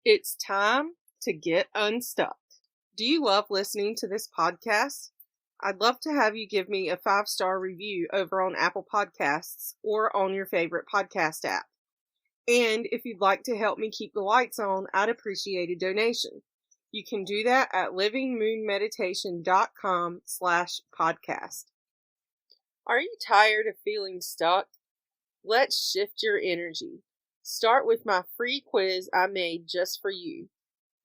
It's time to get unstuck. Do you love listening to this podcast? I'd love to have you give me a 5-star review over on Apple Podcasts or on your favorite podcast app. And if you'd like to help me keep the lights on, I'd appreciate a donation. You can do that at livingmoonmeditation.com/podcast. Are you tired of feeling stuck? Let's shift your energy. Start with my free quiz I made just for you.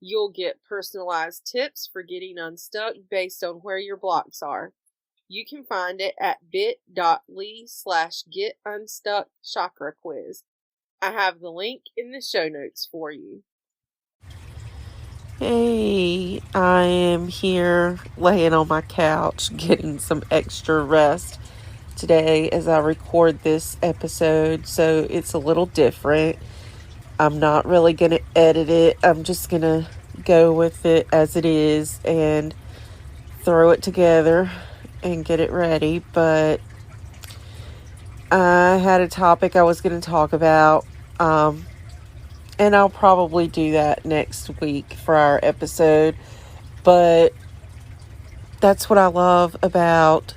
You'll get personalized tips for getting unstuck based on where your blocks are. You can find it at bit.ly/getunstuckchakraquiz. I have the link in the show notes for you. Hey, I am here laying on my couch getting some extra rest today as I record this episode, so it's a little different. I'm not really going to edit it. I'm just going to go with it as it is and throw it together and get it ready. But I had a topic I was going to talk about, and I'll probably do that next week for our episode. But that's what I love about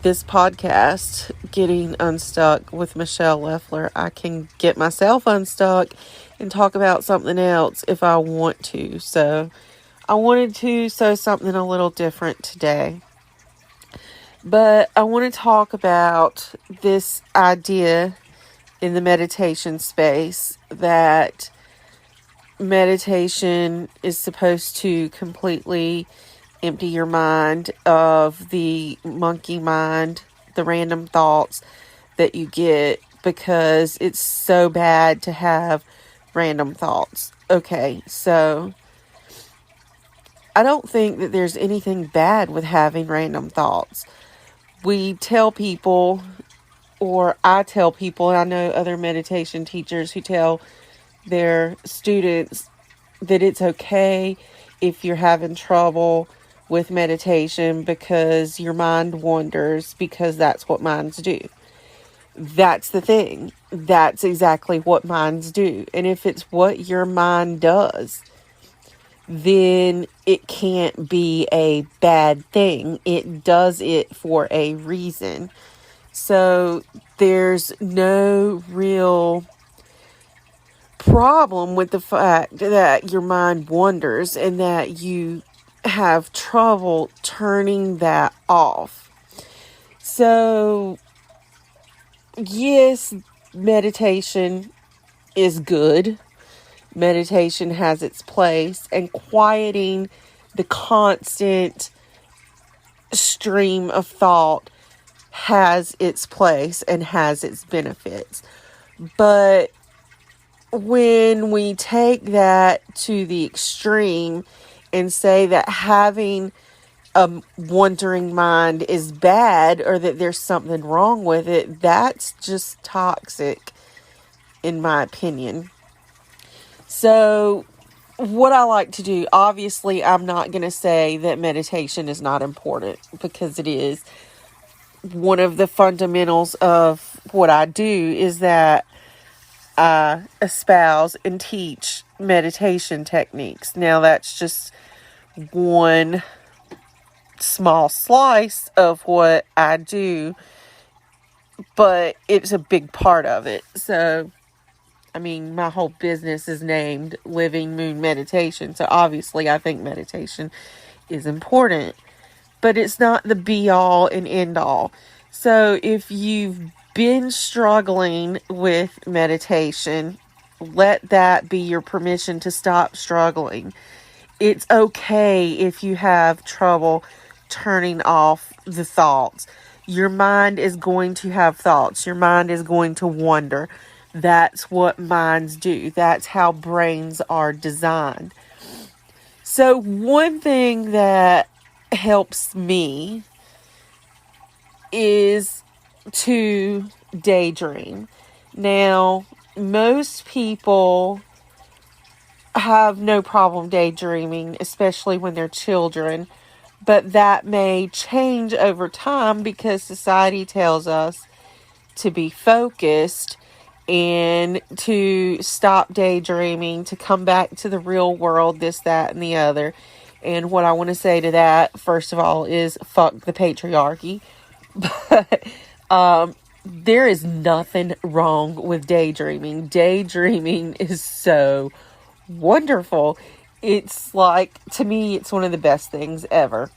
this podcast, Getting Unstuck with Michele Leffler. I can get myself unstuck and talk about something else if I want to. So I wanted to say something a little different today. But I want to talk about this idea in the meditation space that meditation is supposed to completely empty your mind of the monkey mind, the random thoughts that you get, because it's so bad to have random thoughts. Okay, so I don't think that there's anything bad with having random thoughts. We tell people, or I tell people, and I know other meditation teachers who tell their students that it's okay if you're having trouble with meditation because your mind wanders, because that's what minds do. That's the thing. That's exactly what minds do. And if it's what your mind does, then it can't be a bad thing. It does it for a reason. So there's no real problem with the fact that your mind wanders and that you have trouble turning that off. So, yes, meditation is good. Meditation has its place, and quieting the constant stream of thought has its place and has its benefits. But when we take that to the extreme and say that having a wandering mind is bad or that there's something wrong with it, that's just toxic, in my opinion. So what I like to do, obviously, I'm not going to say that meditation is not important, because it is. One of the fundamentals of what I do is that I espouse and teach meditation techniques. Now, that's just one small slice of what I do, but it's a big part of it. So, I mean, my whole business is named Living Moon Meditation. So, obviously, I think meditation is important, but it's not the be-all and end-all. So, if you've been struggling with meditation, let that be your permission to stop struggling. It's okay if you have trouble turning off the thoughts. Your mind is going to have thoughts. Your mind is going to wander. That's what minds do. That's how brains are designed. So one thing that helps me is to daydream. Now, most people have no problem daydreaming, especially when they're children, but that may change over time because society tells us to be focused and to stop daydreaming, to come back to the real world, this, that, and the other. And what I want to say to that, first of all, is fuck the patriarchy. But there is nothing wrong with daydreaming. Daydreaming is so wonderful. It's like, to me, it's one of the best things ever.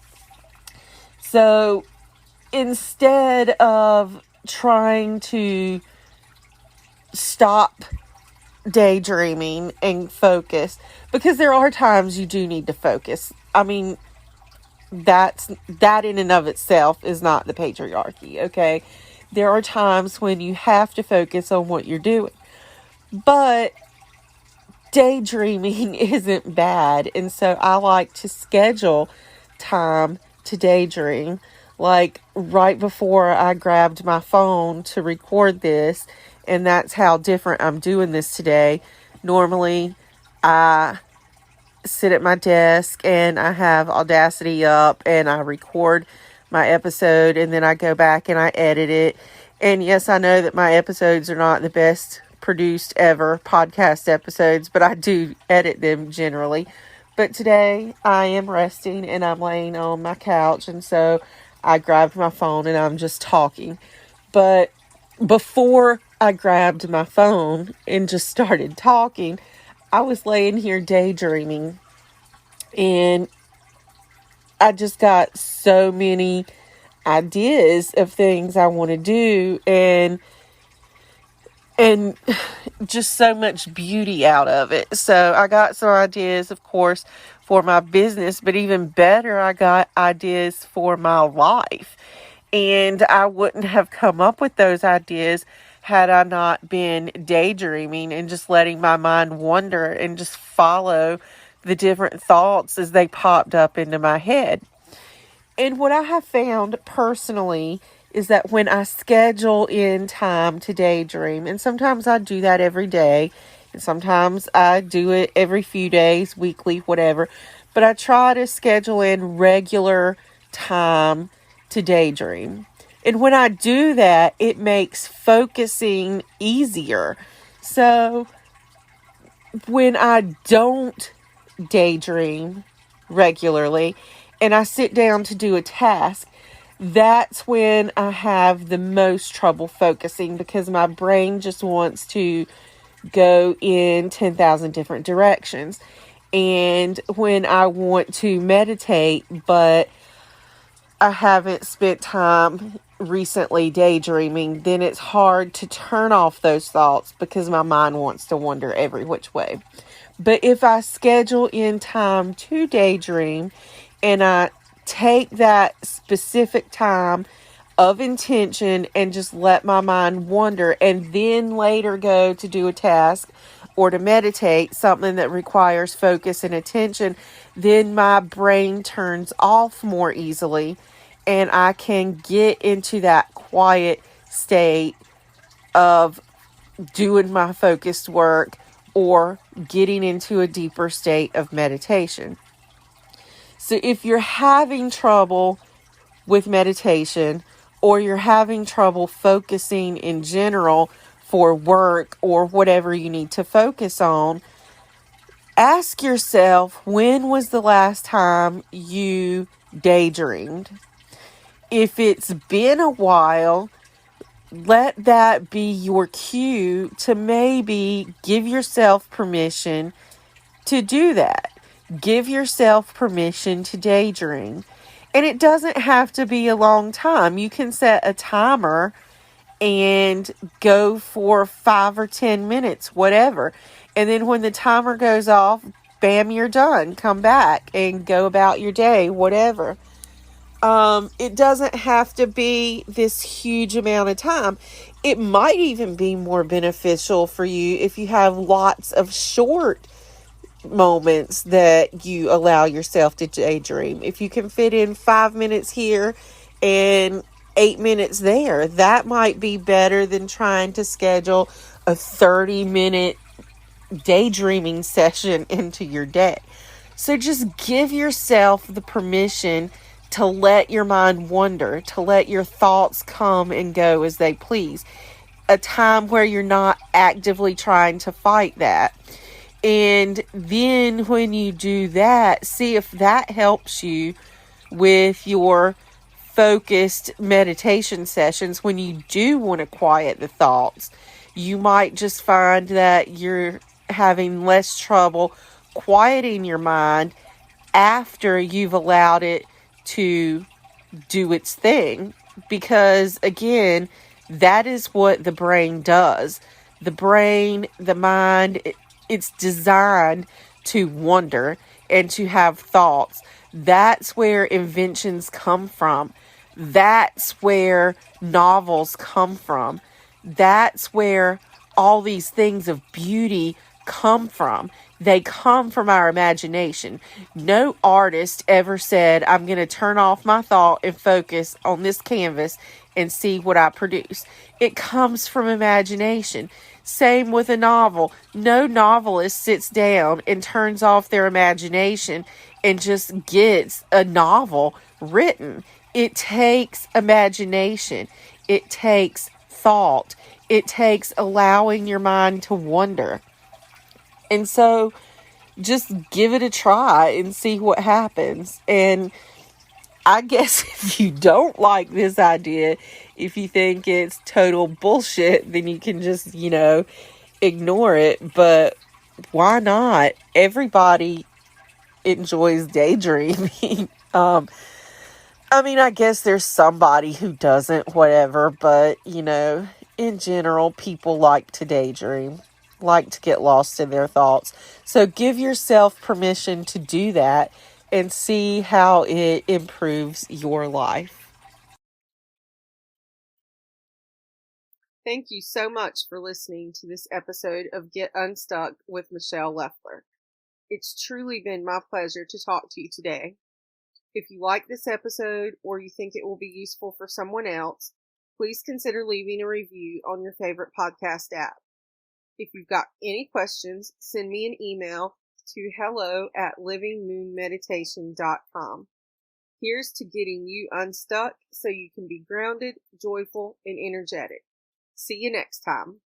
So instead of trying to stop daydreaming and focus, because there are times you do need to focus. I mean, that in and of itself is not the patriarchy, okay? There are times when you have to focus on what you're doing. But daydreaming isn't bad. And so I like to schedule time to daydream. Like right before I grabbed my phone to record this, and that's how different I'm doing this today. Normally, I sit at my desk and I have Audacity up and I record my episode, and then I go back and I edit it. And yes, I know that my episodes are not the best produced ever podcast episodes, but I do edit them generally. But today I am resting and I'm laying on my couch, and so I grabbed my phone and I'm just talking. But before I grabbed my phone and just started talking, I was laying here daydreaming, and I just got so many ideas of things I want to do, and just so much beauty out of it. So I got some ideas, of course, for my business, but even better, I got ideas for my life. And I wouldn't have come up with those ideas had I not been daydreaming and just letting my mind wander and just follow the different thoughts as they popped up into my head. And what I have found personally is that when I schedule in time to daydream, and sometimes I do that every day, and sometimes I do it every few days, weekly, whatever, but I try to schedule in regular time to daydream. And when I do that, it makes focusing easier. So when I don't daydream regularly and I sit down to do a task, that's when I have the most trouble focusing, because my brain just wants to go in 10,000 different directions. And when I want to meditate, but I haven't spent time recently daydreaming, then it's hard to turn off those thoughts because my mind wants to wander every which way. But if I schedule in time to daydream and I take that specific time of intention and just let my mind wander, and then later go to do a task or to meditate, something that requires focus and attention, then my brain turns off more easily and I can get into that quiet state of doing my focused work or getting into a deeper state of meditation. So if you're having trouble with meditation, or you're having trouble focusing in general for work or whatever you need to focus on, ask yourself, when was the last time you daydreamed? If it's been a while, let that be your cue to maybe give yourself permission to do that. Give yourself permission to daydream. And it doesn't have to be a long time. You can set a timer and go for 5 or 10 minutes, whatever. And then when the timer goes off, bam, you're done. Come back and go about your day, whatever. It doesn't have to be this huge amount of time. It might even be more beneficial for you if you have lots of short moments that you allow yourself to daydream. If you can fit in 5 minutes here and 8 minutes there, that might be better than trying to schedule a 30-minute daydreaming session into your day. So just give yourself the permission to let your mind wander, to let your thoughts come and go as they please. a time where you're not actively trying to fight that. And then when you do that, see if that helps you with your focused meditation sessions. When you do want to quiet the thoughts, you might just find that you're having less trouble quieting your mind after you've allowed it to do its thing. Because again, that is what the brain does. The brain, the mind, it's designed to wonder and to have thoughts. That's where inventions come from. That's where novels come from. That's where all these things of beauty come from. They come from our imagination. No artist ever said, I'm going to turn off my thought and focus on this canvas and see what I produce. It comes from imagination. Same with a novel. No novelist sits down and turns off their imagination and just gets a novel written. It takes imagination. It takes thought. It takes allowing your mind to wonder. And so just give it a try and see what happens. And I guess if you don't like this idea, if you think it's total bullshit, then you can just, ignore it. But why not? Everybody enjoys daydreaming. I guess there's somebody who doesn't, whatever, but, in general, people like to daydream, like to get lost in their thoughts. So give yourself permission to do that and see how it improves your life. Thank you so much for listening to this episode of Get Unstuck with Michele Leffler. It's truly been my pleasure to talk to you today. If you like this episode or you think it will be useful for someone else, please consider leaving a review on your favorite podcast app. If you've got any questions, send me an email to hello@livingmoonmeditation.com. Here's to getting you unstuck so you can be grounded, joyful, and energetic. See you next time.